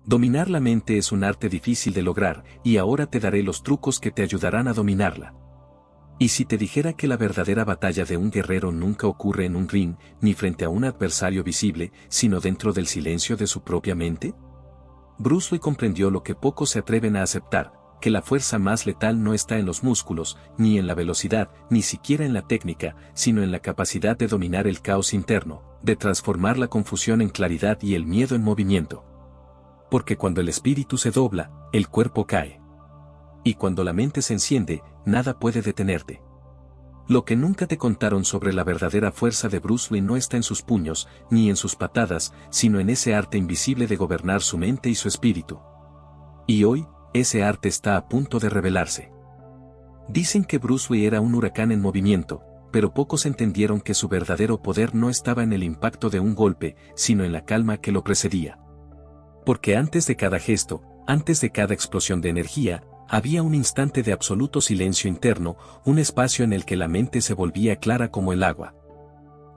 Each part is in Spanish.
Dominar la mente es un arte difícil de lograr, y ahora te daré los trucos que te ayudarán a dominarla. ¿Y si te dijera que la verdadera batalla de un guerrero nunca ocurre en un ring, ni frente a un adversario visible, sino dentro del silencio de su propia mente? Bruce Lee comprendió lo que pocos se atreven a aceptar, que la fuerza más letal no está en los músculos, ni en la velocidad, ni siquiera en la técnica, sino en la capacidad de dominar el caos interno, de transformar la confusión en claridad y el miedo en movimiento. Porque cuando el espíritu se dobla, el cuerpo cae. Y cuando la mente se enciende, nada puede detenerte. Lo que nunca te contaron sobre la verdadera fuerza de Bruce Lee no está en sus puños, ni en sus patadas, sino en ese arte invisible de gobernar su mente y su espíritu. Y hoy, ese arte está a punto de revelarse. Dicen que Bruce Lee era un huracán en movimiento, pero pocos entendieron que su verdadero poder no estaba en el impacto de un golpe, sino en la calma que lo precedía. Porque antes de cada gesto, antes de cada explosión de energía, había un instante de absoluto silencio interno, un espacio en el que la mente se volvía clara como el agua.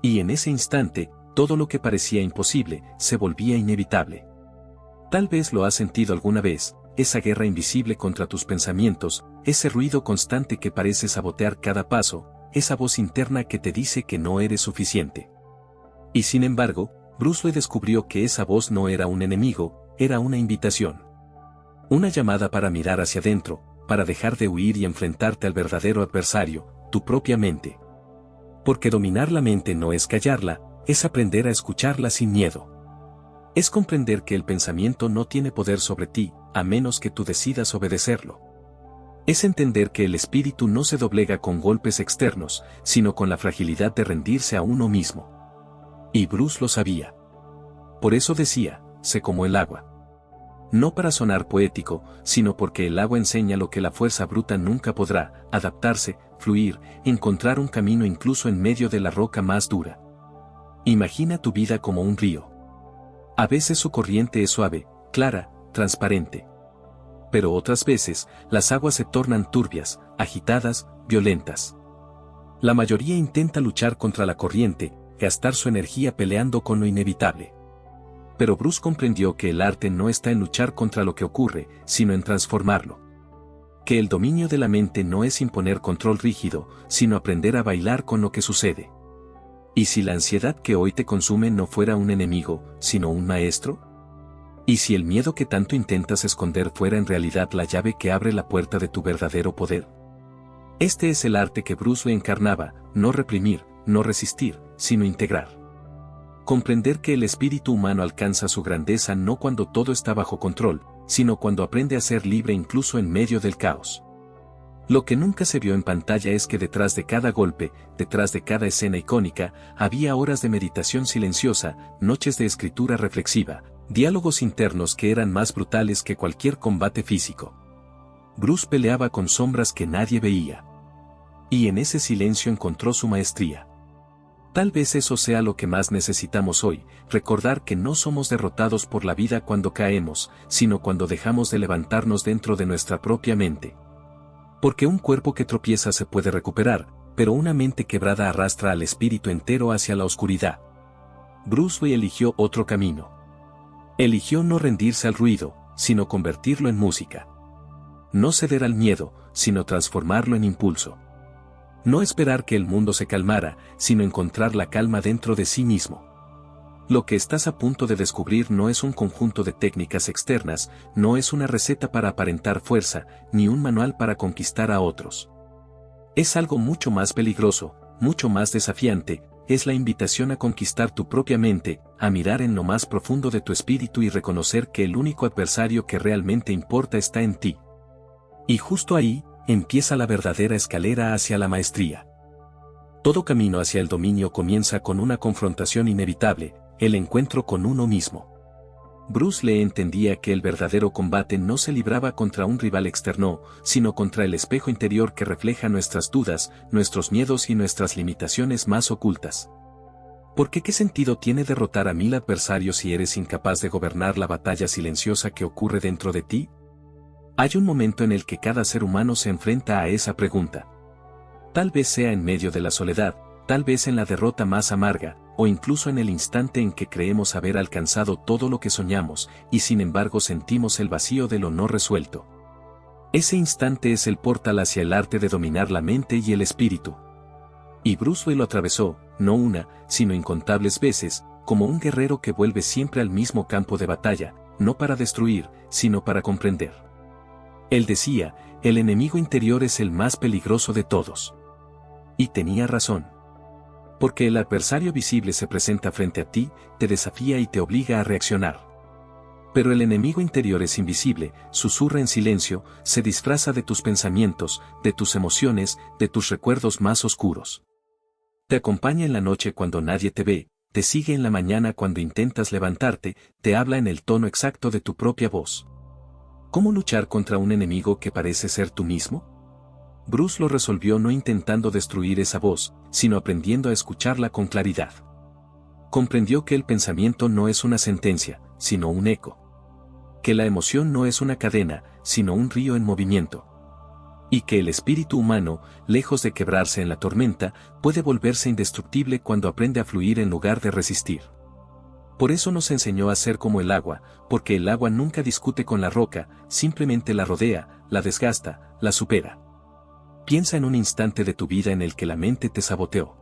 Y en ese instante, todo lo que parecía imposible, se volvía inevitable. Tal vez lo has sentido alguna vez, esa guerra invisible contra tus pensamientos, ese ruido constante que parece sabotear cada paso, esa voz interna que te dice que no eres suficiente. Y sin embargo, Bruce Lee descubrió que esa voz no era un enemigo, era una invitación. Una llamada para mirar hacia adentro, para dejar de huir y enfrentarte al verdadero adversario, tu propia mente. Porque dominar la mente no es callarla, es aprender a escucharla sin miedo. Es comprender que el pensamiento no tiene poder sobre ti, a menos que tú decidas obedecerlo. Es entender que el espíritu no se doblega con golpes externos, sino con la fragilidad de rendirse a uno mismo. Y Bruce lo sabía. Por eso decía, sé como el agua. No para sonar poético, sino porque el agua enseña lo que la fuerza bruta nunca podrá, adaptarse, fluir, encontrar un camino incluso en medio de la roca más dura. Imagina tu vida como un río. A veces su corriente es suave, clara, transparente. Pero otras veces, las aguas se tornan turbias, agitadas, violentas. La mayoría intenta luchar contra la corriente, gastar su energía peleando con lo inevitable. Pero Bruce comprendió que el arte no está en luchar contra lo que ocurre, sino en transformarlo. Que el dominio de la mente no es imponer control rígido, sino aprender a bailar con lo que sucede. ¿Y si la ansiedad que hoy te consume no fuera un enemigo, sino un maestro? ¿Y si el miedo que tanto intentas esconder fuera en realidad la llave que abre la puerta de tu verdadero poder? Este es el arte que Bruce Lee encarnaba, no reprimir, no resistir, sino integrar. Comprender que el espíritu humano alcanza su grandeza no cuando todo está bajo control, sino cuando aprende a ser libre incluso en medio del caos. Lo que nunca se vio en pantalla es que detrás de cada golpe, detrás de cada escena icónica, había horas de meditación silenciosa, noches de escritura reflexiva, diálogos internos que eran más brutales que cualquier combate físico. Bruce peleaba con sombras que nadie veía. Y en ese silencio encontró su maestría. Tal vez eso sea lo que más necesitamos hoy, recordar que no somos derrotados por la vida cuando caemos, sino cuando dejamos de levantarnos dentro de nuestra propia mente. Porque un cuerpo que tropieza se puede recuperar, pero una mente quebrada arrastra al espíritu entero hacia la oscuridad. Bruce Lee eligió otro camino. Eligió no rendirse al ruido, sino convertirlo en música. No ceder al miedo, sino transformarlo en impulso. No esperar que el mundo se calmara, sino encontrar la calma dentro de sí mismo. Lo que estás a punto de descubrir no es un conjunto de técnicas externas, no es una receta para aparentar fuerza, ni un manual para conquistar a otros. Es algo mucho más peligroso, mucho más desafiante, es la invitación a conquistar tu propia mente, a mirar en lo más profundo de tu espíritu y reconocer que el único adversario que realmente importa está en ti. Y justo ahí, empieza la verdadera escalera hacia la maestría. Todo camino hacia el dominio comienza con una confrontación inevitable, el encuentro con uno mismo. Bruce Lee entendía que el verdadero combate no se libraba contra un rival externo, sino contra el espejo interior que refleja nuestras dudas, nuestros miedos y nuestras limitaciones más ocultas. Porque ¿qué sentido tiene derrotar a 1000 adversarios si eres incapaz de gobernar la batalla silenciosa que ocurre dentro de ti? Hay un momento en el que cada ser humano se enfrenta a esa pregunta. Tal vez sea en medio de la soledad, tal vez en la derrota más amarga, o incluso en el instante en que creemos haber alcanzado todo lo que soñamos, y sin embargo sentimos el vacío de lo no resuelto. Ese instante es el portal hacia el arte de dominar la mente y el espíritu. Y Bruce Lee lo atravesó, no una, sino incontables veces, como un guerrero que vuelve siempre al mismo campo de batalla, no para destruir, sino para comprender. Él decía, el enemigo interior es el más peligroso de todos. Y tenía razón. Porque el adversario visible se presenta frente a ti, te desafía y te obliga a reaccionar. Pero el enemigo interior es invisible, susurra en silencio, se disfraza de tus pensamientos, de tus emociones, de tus recuerdos más oscuros. Te acompaña en la noche cuando nadie te ve, te sigue en la mañana cuando intentas levantarte, te habla en el tono exacto de tu propia voz. ¿Cómo luchar contra un enemigo que parece ser tú mismo? Bruce lo resolvió no intentando destruir esa voz, sino aprendiendo a escucharla con claridad. Comprendió que el pensamiento no es una sentencia, sino un eco. Que la emoción no es una cadena, sino un río en movimiento. Y que el espíritu humano, lejos de quebrarse en la tormenta, puede volverse indestructible cuando aprende a fluir en lugar de resistir. Por eso nos enseñó a ser como el agua, porque el agua nunca discute con la roca, simplemente la rodea, la desgasta, la supera. Piensa en un instante de tu vida en el que la mente te saboteó.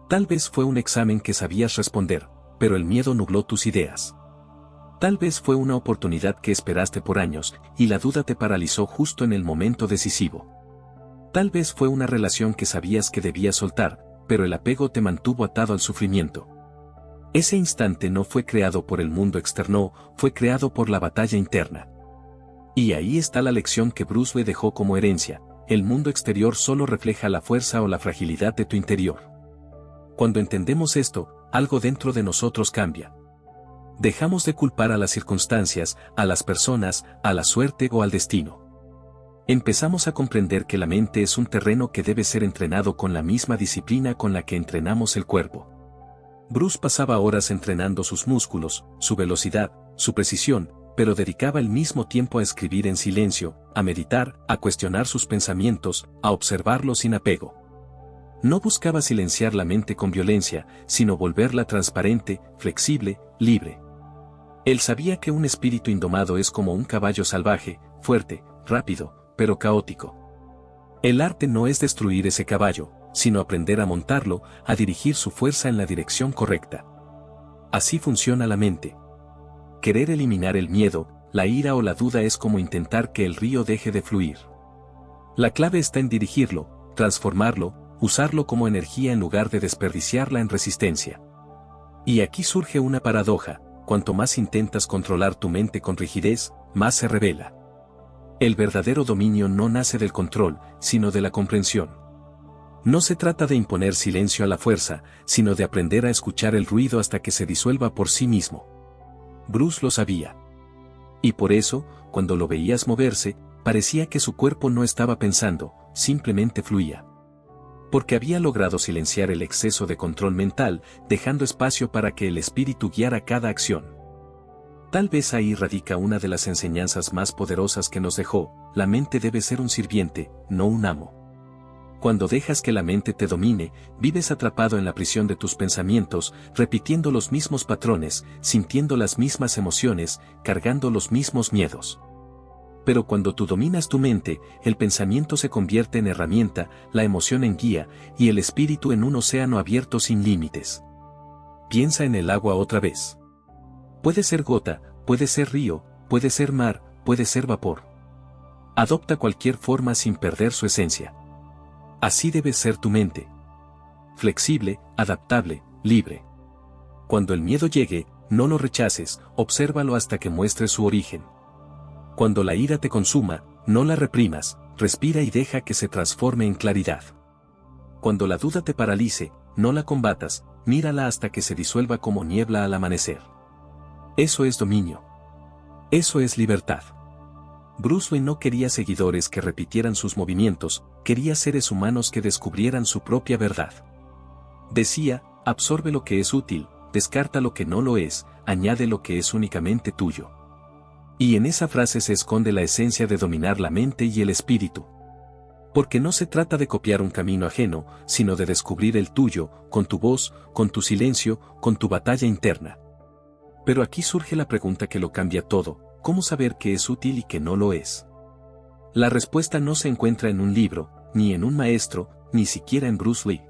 Tal vez fue un examen que sabías responder, pero el miedo nubló tus ideas. Tal vez fue una oportunidad que esperaste por años, y la duda te paralizó justo en el momento decisivo. Tal vez fue una relación que sabías que debías soltar, pero el apego te mantuvo atado al sufrimiento. Ese instante no fue creado por el mundo externo, fue creado por la batalla interna. Y ahí está la lección que Bruce Lee dejó como herencia: el mundo exterior solo refleja la fuerza o la fragilidad de tu interior. Cuando entendemos esto, algo dentro de nosotros cambia. Dejamos de culpar a las circunstancias, a las personas, a la suerte o al destino. Empezamos a comprender que la mente es un terreno que debe ser entrenado con la misma disciplina con la que entrenamos el cuerpo. Bruce pasaba horas entrenando sus músculos, su velocidad, su precisión, pero dedicaba el mismo tiempo a escribir en silencio, a meditar, a cuestionar sus pensamientos, a observarlos sin apego. No buscaba silenciar la mente con violencia, sino volverla transparente, flexible, libre. Él sabía que un espíritu indomado es como un caballo salvaje, fuerte, rápido, pero caótico. El arte no es destruir ese caballo, sino aprender a montarlo, a dirigir su fuerza en la dirección correcta. Así funciona la mente. Querer eliminar el miedo, la ira o la duda es como intentar que el río deje de fluir. La clave está en dirigirlo, transformarlo, usarlo como energía en lugar de desperdiciarla en resistencia. Y aquí surge una paradoja: cuanto más intentas controlar tu mente con rigidez, más se revela. El verdadero dominio no nace del control, sino de la comprensión. No se trata de imponer silencio a la fuerza, sino de aprender a escuchar el ruido hasta que se disuelva por sí mismo. Bruce lo sabía. Y por eso, cuando lo veías moverse, parecía que su cuerpo no estaba pensando, simplemente fluía. Porque había logrado silenciar el exceso de control mental, dejando espacio para que el espíritu guiara cada acción. Tal vez ahí radica una de las enseñanzas más poderosas que nos dejó: la mente debe ser un sirviente, no un amo. Cuando dejas que la mente te domine, vives atrapado en la prisión de tus pensamientos, repitiendo los mismos patrones, sintiendo las mismas emociones, cargando los mismos miedos. Pero cuando tú dominas tu mente, el pensamiento se convierte en herramienta, la emoción en guía, y el espíritu en un océano abierto sin límites. Piensa en el agua otra vez. Puede ser gota, puede ser río, puede ser mar, puede ser vapor. Adopta cualquier forma sin perder su esencia. Así debe ser tu mente. Flexible, adaptable, libre. Cuando el miedo llegue, no lo rechaces, obsérvalo hasta que muestre su origen. Cuando la ira te consuma, no la reprimas, respira y deja que se transforme en claridad. Cuando la duda te paralice, no la combatas, mírala hasta que se disuelva como niebla al amanecer. Eso es dominio. Eso es libertad. Bruce Lee no quería seguidores que repitieran sus movimientos, quería seres humanos que descubrieran su propia verdad. Decía: absorbe lo que es útil, descarta lo que no lo es, añade lo que es únicamente tuyo. Y en esa frase se esconde la esencia de dominar la mente y el espíritu. Porque no se trata de copiar un camino ajeno, sino de descubrir el tuyo, con tu voz, con tu silencio, con tu batalla interna. Pero aquí surge la pregunta que lo cambia todo: ¿cómo saber qué es útil y qué no lo es? La respuesta no se encuentra en un libro, ni en un maestro, ni siquiera en Bruce Lee.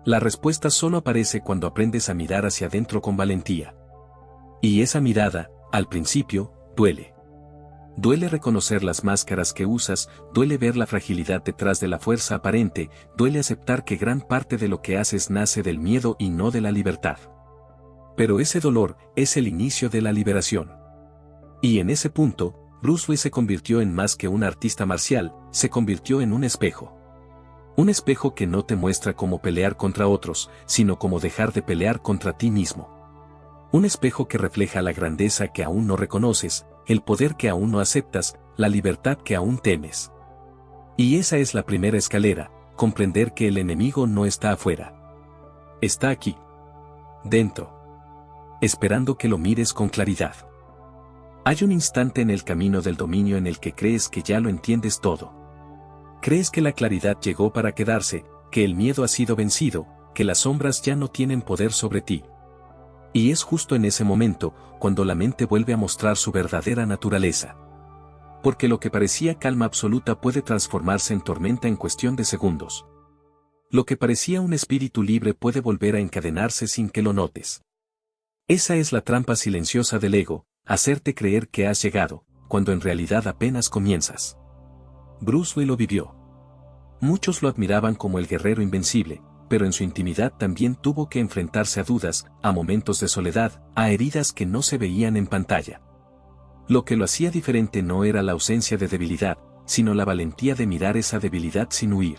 La respuesta solo aparece cuando aprendes a mirar hacia adentro con valentía. Y esa mirada, al principio, duele. Duele reconocer las máscaras que usas, duele ver la fragilidad detrás de la fuerza aparente, duele aceptar que gran parte de lo que haces nace del miedo y no de la libertad. Pero ese dolor es el inicio de la liberación. Y en ese punto, Bruce Lee se convirtió en más que un artista marcial, se convirtió en un espejo. Un espejo que no te muestra cómo pelear contra otros, sino cómo dejar de pelear contra ti mismo. Un espejo que refleja la grandeza que aún no reconoces, el poder que aún no aceptas, la libertad que aún temes. Y esa es la primera escalera: comprender que el enemigo no está afuera. Está aquí. Dentro. Esperando que lo mires con claridad. Hay un instante en el camino del dominio en el que crees que ya lo entiendes todo. Crees que la claridad llegó para quedarse, que el miedo ha sido vencido, que las sombras ya no tienen poder sobre ti. Y es justo en ese momento, cuando la mente vuelve a mostrar su verdadera naturaleza. Porque lo que parecía calma absoluta puede transformarse en tormenta en cuestión de segundos. Lo que parecía un espíritu libre puede volver a encadenarse sin que lo notes. Esa es la trampa silenciosa del ego: hacerte creer que has llegado, cuando en realidad apenas comienzas. Bruce Lee lo vivió. Muchos lo admiraban como el guerrero invencible, pero en su intimidad también tuvo que enfrentarse a dudas, a momentos de soledad, a heridas que no se veían en pantalla. Lo que lo hacía diferente no era la ausencia de debilidad, sino la valentía de mirar esa debilidad sin huir.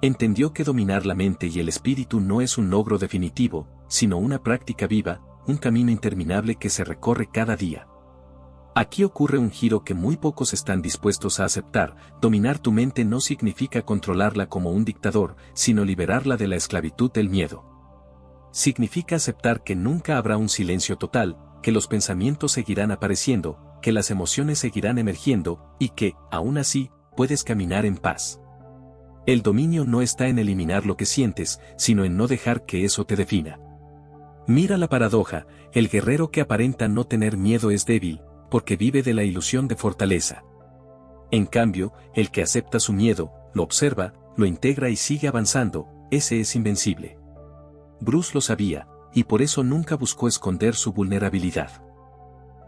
Entendió que dominar la mente y el espíritu no es un logro definitivo, sino una práctica viva, un camino interminable que se recorre cada día. Aquí ocurre un giro que muy pocos están dispuestos a aceptar: dominar tu mente no significa controlarla como un dictador, sino liberarla de la esclavitud del miedo. Significa aceptar que nunca habrá un silencio total, que los pensamientos seguirán apareciendo, que las emociones seguirán emergiendo, y que, aún así, puedes caminar en paz. El dominio no está en eliminar lo que sientes, sino en no dejar que eso te defina. Mira la paradoja: el guerrero que aparenta no tener miedo es débil, porque vive de la ilusión de fortaleza. En cambio, el que acepta su miedo, lo observa, lo integra y sigue avanzando, ese es invencible. Bruce lo sabía, y por eso nunca buscó esconder su vulnerabilidad.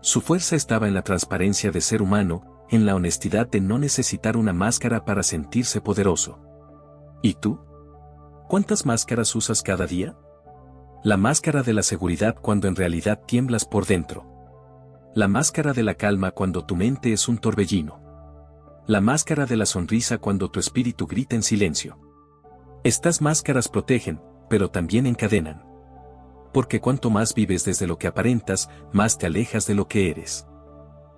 Su fuerza estaba en la transparencia de ser humano, en la honestidad de no necesitar una máscara para sentirse poderoso. ¿Y tú? ¿Cuántas máscaras usas cada día? La máscara de la seguridad cuando en realidad tiemblas por dentro. La máscara de la calma cuando tu mente es un torbellino. La máscara de la sonrisa cuando tu espíritu grita en silencio. Estas máscaras protegen, pero también encadenan. Porque cuanto más vives desde lo que aparentas, más te alejas de lo que eres.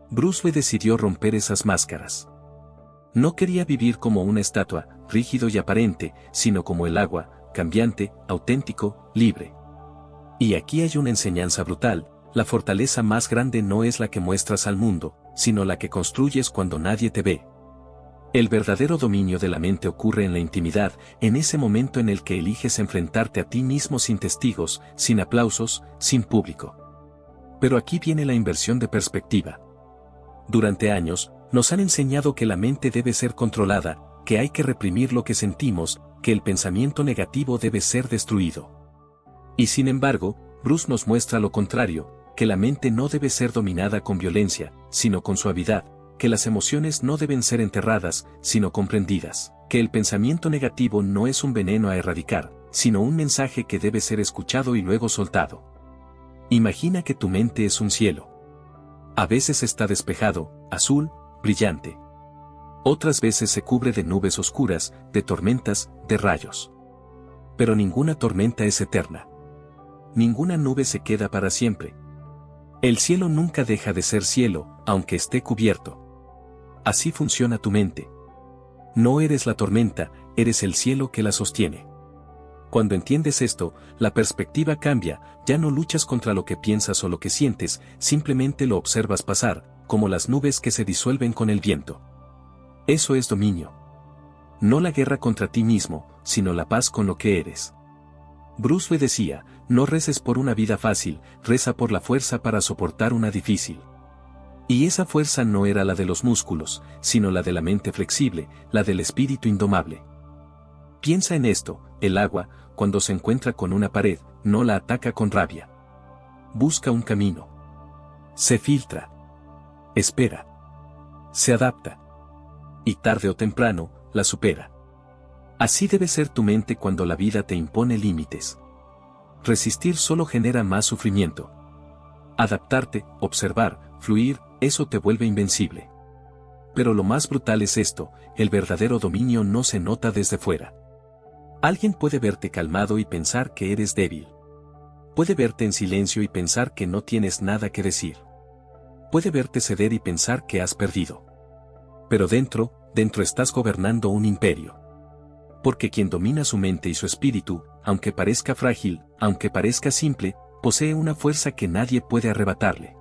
Bruce Lee decidió romper esas máscaras. No quería vivir como una estatua, rígido y aparente, sino como el agua, cambiante, auténtico, libre. Y aquí hay una enseñanza brutal: la fortaleza más grande no es la que muestras al mundo, sino la que construyes cuando nadie te ve. El verdadero dominio de la mente ocurre en la intimidad, en ese momento en el que eliges enfrentarte a ti mismo sin testigos, sin aplausos, sin público. Pero aquí viene la inversión de perspectiva. Durante años, nos han enseñado que la mente debe ser controlada, que hay que reprimir lo que sentimos, que el pensamiento negativo debe ser destruido. Y sin embargo, Bruce nos muestra lo contrario: que la mente no debe ser dominada con violencia, sino con suavidad, que las emociones no deben ser enterradas, sino comprendidas, que el pensamiento negativo no es un veneno a erradicar, sino un mensaje que debe ser escuchado y luego soltado. Imagina que tu mente es un cielo. A veces está despejado, azul, brillante. Otras veces se cubre de nubes oscuras, de tormentas, de rayos. Pero ninguna tormenta es eterna. Ninguna nube se queda para siempre. El cielo nunca deja de ser cielo, aunque esté cubierto. Así funciona tu mente. No eres la tormenta, eres el cielo que la sostiene. Cuando entiendes esto, la perspectiva cambia: ya no luchas contra lo que piensas o lo que sientes, simplemente lo observas pasar, como las nubes que se disuelven con el viento. Eso es dominio. no la guerra contra ti mismo, sino la paz con lo que eres. Bruce Lee decía, no reces por una vida fácil, reza por la fuerza para soportar una difícil. Y esa fuerza no era la de los músculos, sino la de la mente flexible, la del espíritu indomable. Piensa en esto, el agua, cuando se encuentra con una pared, no la ataca con rabia. Busca un camino. Se filtra. Espera. Se adapta. Y tarde o temprano, la supera. Así debe ser tu mente cuando la vida te impone límites. Resistir solo genera más sufrimiento. Adaptarte, observar, fluir, eso te vuelve invencible. Pero lo más brutal es esto, el verdadero dominio no se nota desde fuera. Alguien puede verte calmado y pensar que eres débil. Puede verte en silencio y pensar que no tienes nada que decir. Puede verte ceder y pensar que has perdido. Pero dentro estás gobernando un imperio. Porque quien domina su mente y su espíritu, aunque parezca frágil, aunque parezca simple, posee una fuerza que nadie puede arrebatarle.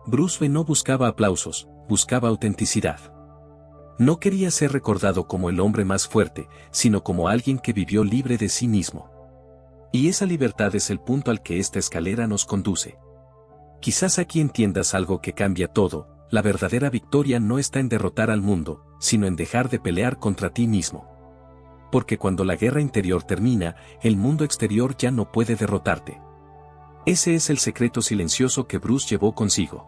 Bruce Lee no buscaba aplausos, buscaba autenticidad. No quería ser recordado como el hombre más fuerte, sino como alguien que vivió libre de sí mismo. Y esa libertad es el punto al que esta escalera nos conduce. Quizás aquí entiendas algo que cambia todo, la verdadera victoria no está en derrotar al mundo, sino en dejar de pelear contra ti mismo. Porque cuando la guerra interior termina, el mundo exterior ya no puede derrotarte. Ese es el secreto silencioso que Bruce llevó consigo.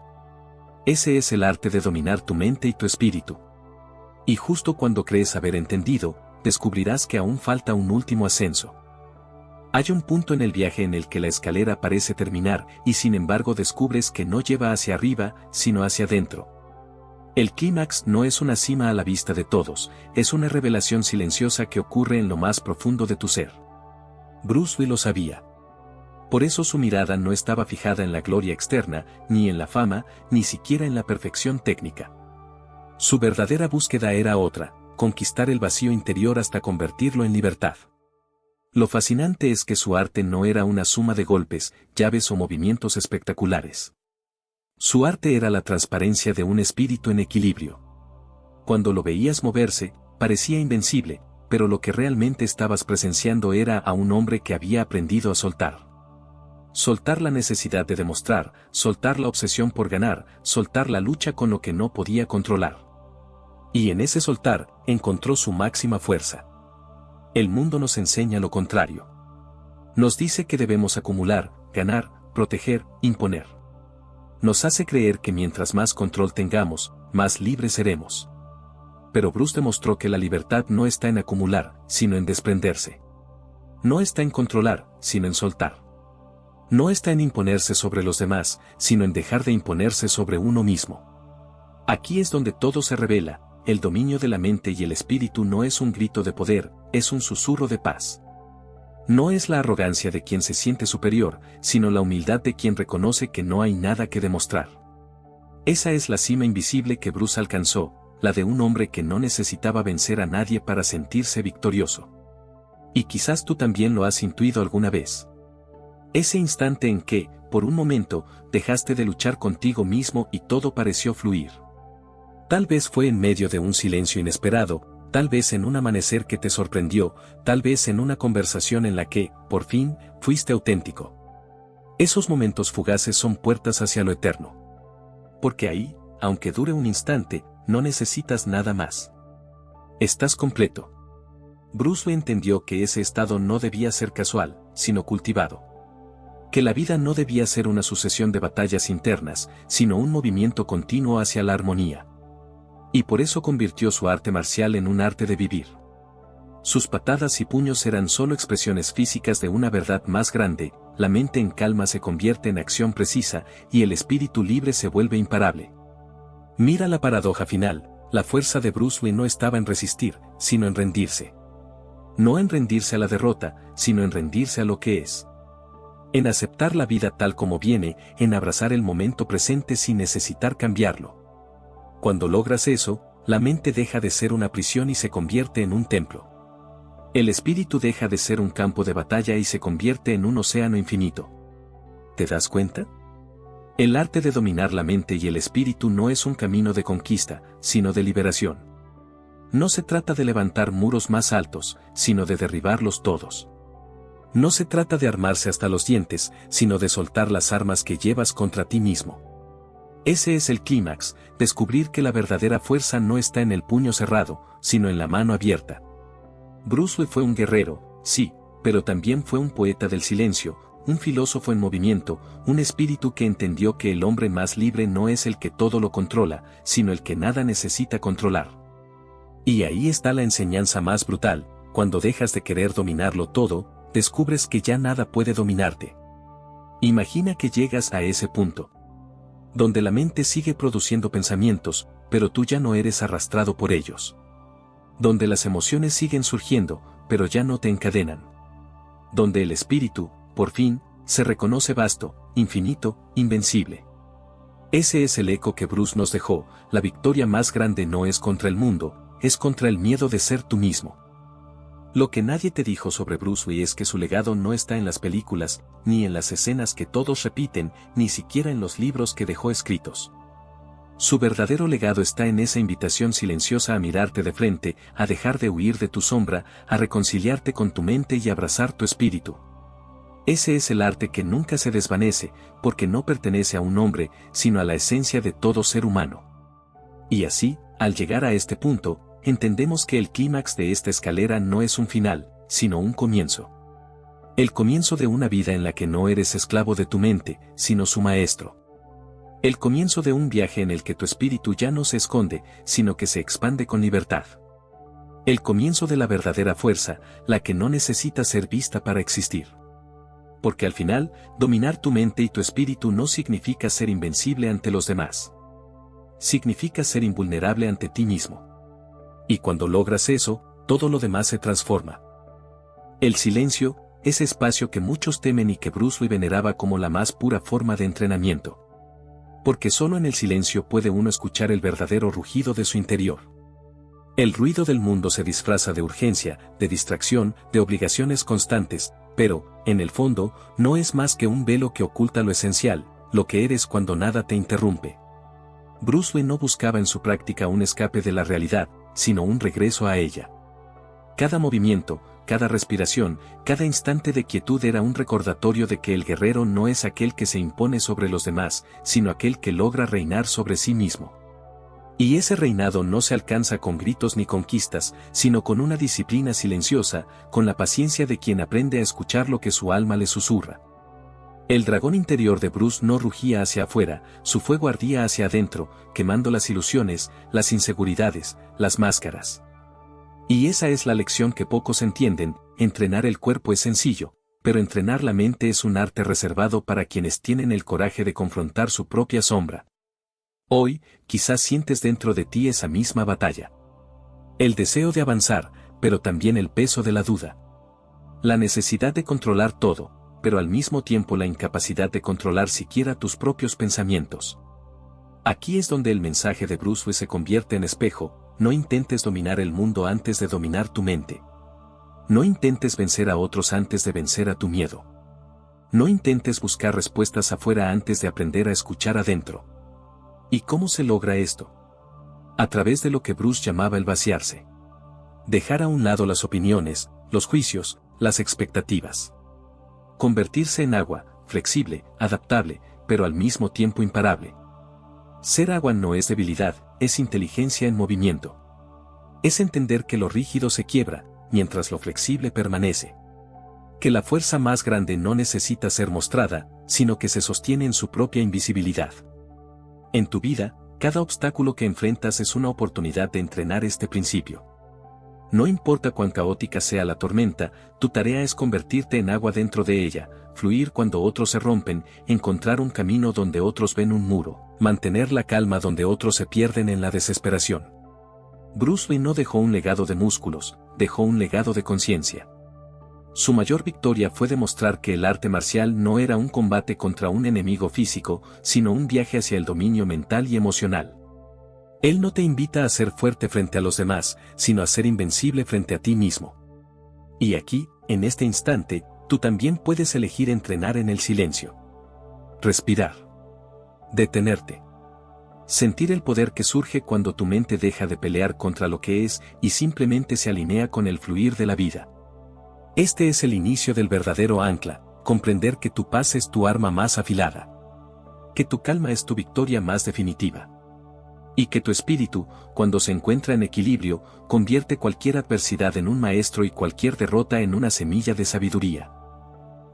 Ese es el arte de dominar tu mente y tu espíritu. Y justo cuando crees haber entendido, descubrirás que aún falta un último ascenso. Hay un punto en el viaje en el que la escalera parece terminar y sin embargo descubres que no lleva hacia arriba, sino hacia adentro. El clímax no es una cima a la vista de todos, es una revelación silenciosa que ocurre en lo más profundo de tu ser. Bruce Lee lo sabía. Por eso su mirada no estaba fijada en la gloria externa, ni en la fama, ni siquiera en la perfección técnica. Su verdadera búsqueda era otra, conquistar el vacío interior hasta convertirlo en libertad. Lo fascinante es que su arte no era una suma de golpes, llaves o movimientos espectaculares. Su arte era la transparencia de un espíritu en equilibrio. Cuando lo veías moverse, parecía invencible, pero lo que realmente estabas presenciando era a un hombre que había aprendido a soltar. Soltar la necesidad de demostrar, soltar la obsesión por ganar, soltar la lucha con lo que no podía controlar. Y en ese soltar, encontró su máxima fuerza. El mundo nos enseña lo contrario. Nos dice que debemos acumular, ganar, proteger, imponer. Nos hace creer que mientras más control tengamos, más libres seremos. Pero Bruce demostró que la libertad no está en acumular, sino en desprenderse. No está en controlar, sino en soltar. No está en imponerse sobre los demás, sino en dejar de imponerse sobre uno mismo. Aquí es donde todo se revela. El dominio de la mente y el espíritu no es un grito de poder, es un susurro de paz. No es la arrogancia de quien se siente superior, sino la humildad de quien reconoce que no hay nada que demostrar. Esa es la cima invisible que Bruce alcanzó, la de un hombre que no necesitaba vencer a nadie para sentirse victorioso. Y quizás tú también lo has intuido alguna vez. Ese instante en que, por un momento, dejaste de luchar contigo mismo y todo pareció fluir. Tal vez fue en medio de un silencio inesperado, tal vez en un amanecer que te sorprendió, tal vez en una conversación en la que, por fin, fuiste auténtico. Esos momentos fugaces son puertas hacia lo eterno. Porque ahí, aunque dure un instante, no necesitas nada más. Estás completo. Bruce Lee entendió que ese estado no debía ser casual, sino cultivado. Que la vida no debía ser una sucesión de batallas internas, sino un movimiento continuo hacia la armonía. Y por eso convirtió su arte marcial en un arte de vivir. Sus patadas y puños eran solo expresiones físicas de una verdad más grande, la mente en calma se convierte en acción precisa, y el espíritu libre se vuelve imparable. Mira la paradoja final, la fuerza de Bruce Lee no estaba en resistir, sino en rendirse. No en rendirse a la derrota, sino en rendirse a lo que es. En aceptar la vida tal como viene, en abrazar el momento presente sin necesitar cambiarlo. Cuando logras eso, la mente deja de ser una prisión y se convierte en un templo. El espíritu deja de ser un campo de batalla y se convierte en un océano infinito. ¿Te das cuenta? El arte de dominar la mente y el espíritu no es un camino de conquista, sino de liberación. No se trata de levantar muros más altos, sino de derribarlos todos. No se trata de armarse hasta los dientes, sino de soltar las armas que llevas contra ti mismo. Ese es el clímax, descubrir que la verdadera fuerza no está en el puño cerrado, sino en la mano abierta. Bruce Lee fue un guerrero, sí, pero también fue un poeta del silencio, un filósofo en movimiento, un espíritu que entendió que el hombre más libre no es el que todo lo controla, sino el que nada necesita controlar. Y ahí está la enseñanza más brutal: cuando dejas de querer dominarlo todo, descubres que ya nada puede dominarte. Imagina que llegas a ese punto, donde la mente sigue produciendo pensamientos, pero tú ya no eres arrastrado por ellos. Donde las emociones siguen surgiendo, pero ya no te encadenan. Donde el espíritu, por fin, se reconoce vasto, infinito, invencible. Ese es el eco que Bruce nos dejó: la victoria más grande no es contra el mundo, es contra el miedo de ser tú mismo. Lo que nadie te dijo sobre Bruce Lee es que su legado no está en las películas, ni en las escenas que todos repiten, ni siquiera en los libros que dejó escritos. Su verdadero legado está en esa invitación silenciosa a mirarte de frente, a dejar de huir de tu sombra, a reconciliarte con tu mente y abrazar tu espíritu. Ese es el arte que nunca se desvanece, porque no pertenece a un hombre, sino a la esencia de todo ser humano. Y así, al llegar a este punto, entendemos que el clímax de esta escalera no es un final, sino un comienzo. El comienzo de una vida en la que no eres esclavo de tu mente, sino su maestro. El comienzo de un viaje en el que tu espíritu ya no se esconde, sino que se expande con libertad. El comienzo de la verdadera fuerza, la que no necesita ser vista para existir. Porque al final, dominar tu mente y tu espíritu no significa ser invencible ante los demás. Significa ser invulnerable ante ti mismo. Y cuando logras eso, todo lo demás se transforma. El silencio, ese espacio que muchos temen y que Bruce Lee veneraba como la más pura forma de entrenamiento. Porque solo en el silencio puede uno escuchar el verdadero rugido de su interior. El ruido del mundo se disfraza de urgencia, de distracción, de obligaciones constantes, pero, en el fondo, no es más que un velo que oculta lo esencial, lo que eres cuando nada te interrumpe. Bruce Lee no buscaba en su práctica un escape de la realidad, sino un regreso a ella. Cada movimiento, cada respiración, cada instante de quietud era un recordatorio de que el guerrero no es aquel que se impone sobre los demás, sino aquel que logra reinar sobre sí mismo. Y ese reinado no se alcanza con gritos ni conquistas, sino con una disciplina silenciosa, con la paciencia de quien aprende a escuchar lo que su alma le susurra. El dragón interior de Bruce no rugía hacia afuera, su fuego ardía hacia adentro, quemando las ilusiones, las inseguridades, las máscaras. Y esa es la lección que pocos entienden: entrenar el cuerpo es sencillo, pero entrenar la mente es un arte reservado para quienes tienen el coraje de confrontar su propia sombra. Hoy, quizás sientes dentro de ti esa misma batalla. El deseo de avanzar, pero también el peso de la duda. La necesidad de controlar todo, pero al mismo tiempo la incapacidad de controlar siquiera tus propios pensamientos. Aquí es donde el mensaje de Bruce Lee se convierte en espejo: no intentes dominar el mundo antes de dominar tu mente. No intentes vencer a otros antes de vencer a tu miedo. No intentes buscar respuestas afuera antes de aprender a escuchar adentro. ¿Y cómo se logra esto? A través de lo que Bruce llamaba el vaciarse. Dejar a un lado las opiniones, los juicios, las expectativas. Convertirse en agua, flexible, adaptable, pero al mismo tiempo imparable. Ser agua no es debilidad, es inteligencia en movimiento. Es entender que lo rígido se quiebra, mientras lo flexible permanece. Que la fuerza más grande no necesita ser mostrada, sino que se sostiene en su propia invisibilidad. En tu vida, cada obstáculo que enfrentas es una oportunidad de entrenar este principio. No importa cuán caótica sea la tormenta, tu tarea es convertirte en agua dentro de ella, fluir cuando otros se rompen, encontrar un camino donde otros ven un muro, mantener la calma donde otros se pierden en la desesperación. Bruce Lee no dejó un legado de músculos, dejó un legado de conciencia. Su mayor victoria fue demostrar que el arte marcial no era un combate contra un enemigo físico, sino un viaje hacia el dominio mental y emocional. Él no te invita a ser fuerte frente a los demás, sino a ser invencible frente a ti mismo. Y aquí, en este instante, tú también puedes elegir entrenar en el silencio. Respirar. Detenerte. Sentir el poder que surge cuando tu mente deja de pelear contra lo que es y simplemente se alinea con el fluir de la vida. Este es el inicio del verdadero ancla, comprender que tu paz es tu arma más afilada. Que tu calma es tu victoria más definitiva. Y que tu espíritu, cuando se encuentra en equilibrio, convierte cualquier adversidad en un maestro y cualquier derrota en una semilla de sabiduría.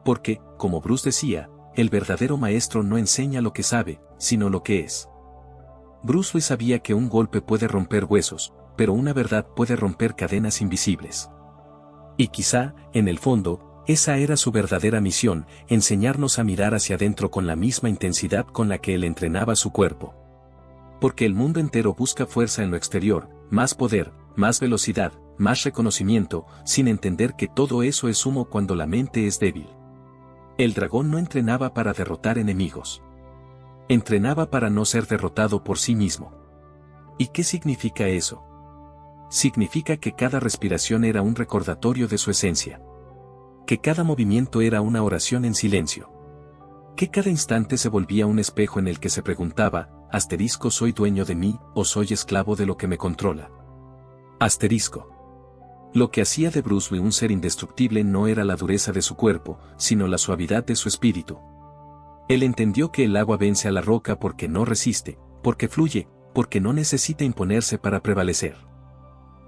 Porque, como Bruce decía, el verdadero maestro no enseña lo que sabe, sino lo que es. Bruce Lee sabía que un golpe puede romper huesos, pero una verdad puede romper cadenas invisibles. Y quizá, en el fondo, esa era su verdadera misión, enseñarnos a mirar hacia adentro con la misma intensidad con la que él entrenaba su cuerpo. Porque el mundo entero busca fuerza en lo exterior, más poder, más velocidad, más reconocimiento, sin entender que todo eso es humo cuando la mente es débil. El dragón no entrenaba para derrotar enemigos. Entrenaba para no ser derrotado por sí mismo. ¿Y qué significa eso? Significa que cada respiración era un recordatorio de su esencia. Que cada movimiento era una oración en silencio. Que cada instante se volvía un espejo en el que se preguntaba, asterisco, ¿soy dueño de mí o soy esclavo de lo que me controla? Asterisco. Lo que hacía de Bruce Lee un ser indestructible no era la dureza de su cuerpo, sino la suavidad de su espíritu. Él entendió que el agua vence a la roca porque no resiste, porque fluye, porque no necesita imponerse para prevalecer.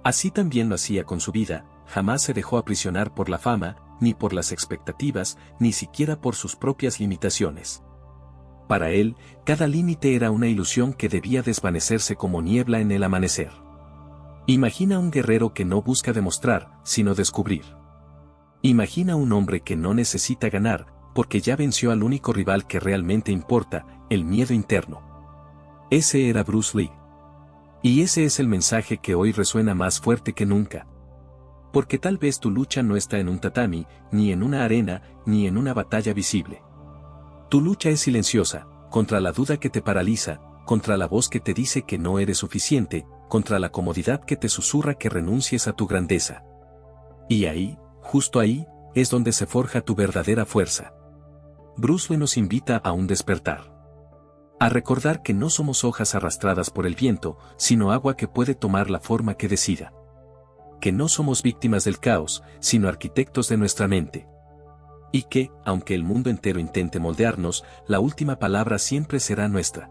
Así también lo hacía con su vida, jamás se dejó aprisionar por la fama, ni por las expectativas, ni siquiera por sus propias limitaciones. Para él, cada límite era una ilusión que debía desvanecerse como niebla en el amanecer. Imagina un guerrero que no busca demostrar, sino descubrir. Imagina un hombre que no necesita ganar, porque ya venció al único rival que realmente importa, el miedo interno. Ese era Bruce Lee. Y ese es el mensaje que hoy resuena más fuerte que nunca. Porque tal vez tu lucha no está en un tatami, ni en una arena, ni en una batalla visible. Tu lucha es silenciosa, contra la duda que te paraliza, contra la voz que te dice que no eres suficiente, contra la comodidad que te susurra que renuncies a tu grandeza. Y ahí, justo ahí, es donde se forja tu verdadera fuerza. Bruce Lee nos invita a un despertar. A recordar que no somos hojas arrastradas por el viento, sino agua que puede tomar la forma que decida. Que no somos víctimas del caos, sino arquitectos de nuestra mente. Y que, aunque el mundo entero intente moldearnos, la última palabra siempre será nuestra.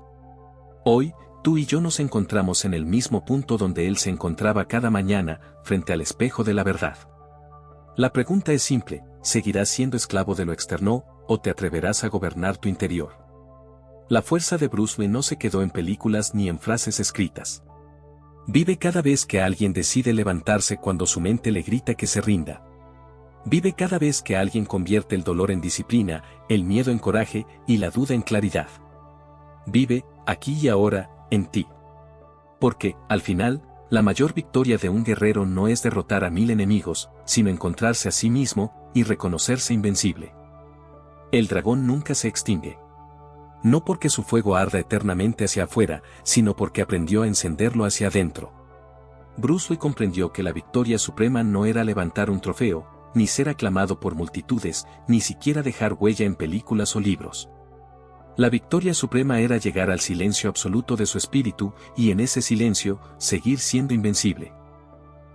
Hoy, tú y yo nos encontramos en el mismo punto donde él se encontraba cada mañana, frente al espejo de la verdad. La pregunta es simple, ¿seguirás siendo esclavo de lo externo, o te atreverás a gobernar tu interior? La fuerza de Bruce Lee no se quedó en películas ni en frases escritas. Vive cada vez que alguien decide levantarse cuando su mente le grita que se rinda. Vive cada vez que alguien convierte el dolor en disciplina, el miedo en coraje y la duda en claridad. Vive, aquí y ahora, en ti. Porque, al final, la mayor victoria de un guerrero no es derrotar a 1000 enemigos, sino encontrarse a sí mismo y reconocerse invencible. El dragón nunca se extingue. No porque su fuego arda eternamente hacia afuera, sino porque aprendió a encenderlo hacia adentro. Bruce Lee comprendió que la victoria suprema no era levantar un trofeo, ni ser aclamado por multitudes, ni siquiera dejar huella en películas o libros. La victoria suprema era llegar al silencio absoluto de su espíritu y en ese silencio, seguir siendo invencible.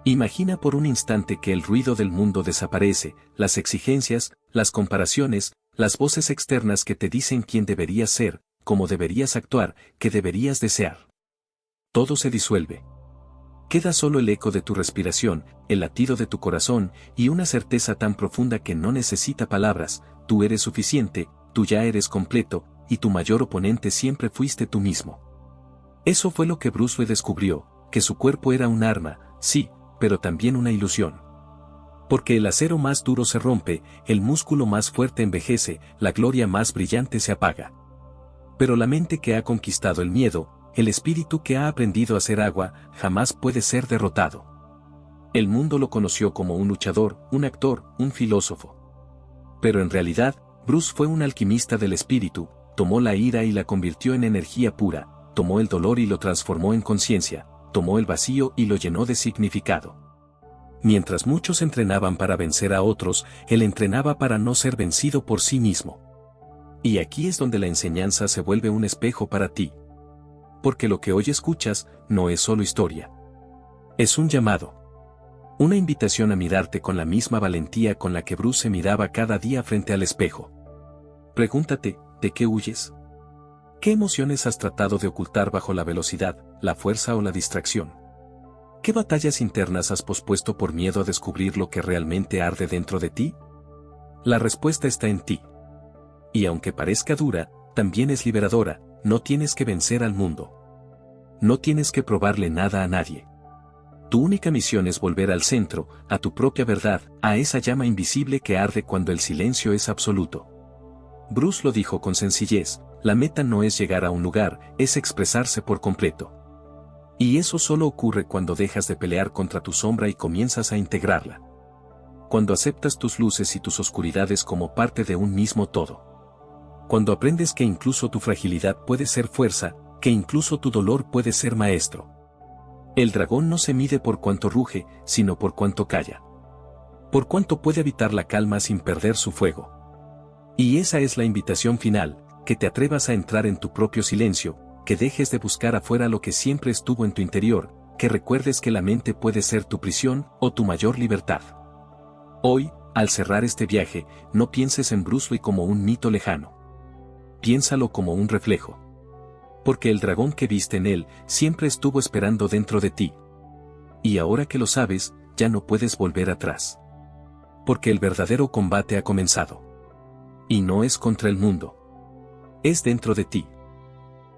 Imagina por un instante que el ruido del mundo desaparece, las exigencias, las comparaciones, las voces externas que te dicen quién deberías ser, cómo deberías actuar, qué deberías desear. Todo se disuelve. Queda solo el eco de tu respiración, el latido de tu corazón, y una certeza tan profunda que no necesita palabras, tú eres suficiente, tú ya eres completo, y tu mayor oponente siempre fuiste tú mismo. Eso fue lo que Bruce Lee descubrió, que su cuerpo era un arma, sí, pero también una ilusión. Porque el acero más duro se rompe, el músculo más fuerte envejece, la gloria más brillante se apaga. Pero la mente que ha conquistado el miedo, el espíritu que ha aprendido a ser agua, jamás puede ser derrotado. El mundo lo conoció como un luchador, un actor, un filósofo. Pero en realidad, Bruce fue un alquimista del espíritu, tomó la ira y la convirtió en energía pura, tomó el dolor y lo transformó en conciencia, tomó el vacío y lo llenó de significado. Mientras muchos entrenaban para vencer a otros, él entrenaba para no ser vencido por sí mismo. Y aquí es donde la enseñanza se vuelve un espejo para ti. porque lo que hoy escuchas no es solo historia. Es un llamado. Una invitación a mirarte con la misma valentía con la que Bruce se miraba cada día frente al espejo. Pregúntate, ¿de qué huyes? ¿Qué emociones has tratado de ocultar bajo la velocidad, la fuerza o la distracción? ¿Qué batallas internas has pospuesto por miedo a descubrir lo que realmente arde dentro de ti? La respuesta está en ti. Y aunque parezca dura, también es liberadora. No tienes que vencer al mundo. No tienes que probarle nada a nadie. Tu única misión es volver al centro, a tu propia verdad, a esa llama invisible que arde cuando el silencio es absoluto. Bruce lo dijo con sencillez, la meta no es llegar a un lugar, es expresarse por completo. Y eso solo ocurre cuando dejas de pelear contra tu sombra y comienzas a integrarla. Cuando aceptas tus luces y tus oscuridades como parte de un mismo todo. Cuando aprendes que incluso tu fragilidad puede ser fuerza, que incluso tu dolor puede ser maestro. El dragón no se mide por cuánto ruge, sino por cuánto calla. Por cuánto puede habitar la calma sin perder su fuego. Y esa es la invitación final, que te atrevas a entrar en tu propio silencio, que dejes de buscar afuera lo que siempre estuvo en tu interior, que recuerdes que la mente puede ser tu prisión o tu mayor libertad. Hoy, al cerrar este viaje, no pienses en Bruce Lee como un mito lejano. Piénsalo como un reflejo. Porque el dragón que viste en él siempre estuvo esperando dentro de ti. Y ahora que lo sabes, ya no puedes volver atrás. Porque el verdadero combate ha comenzado. Y no es contra el mundo. Es dentro de ti.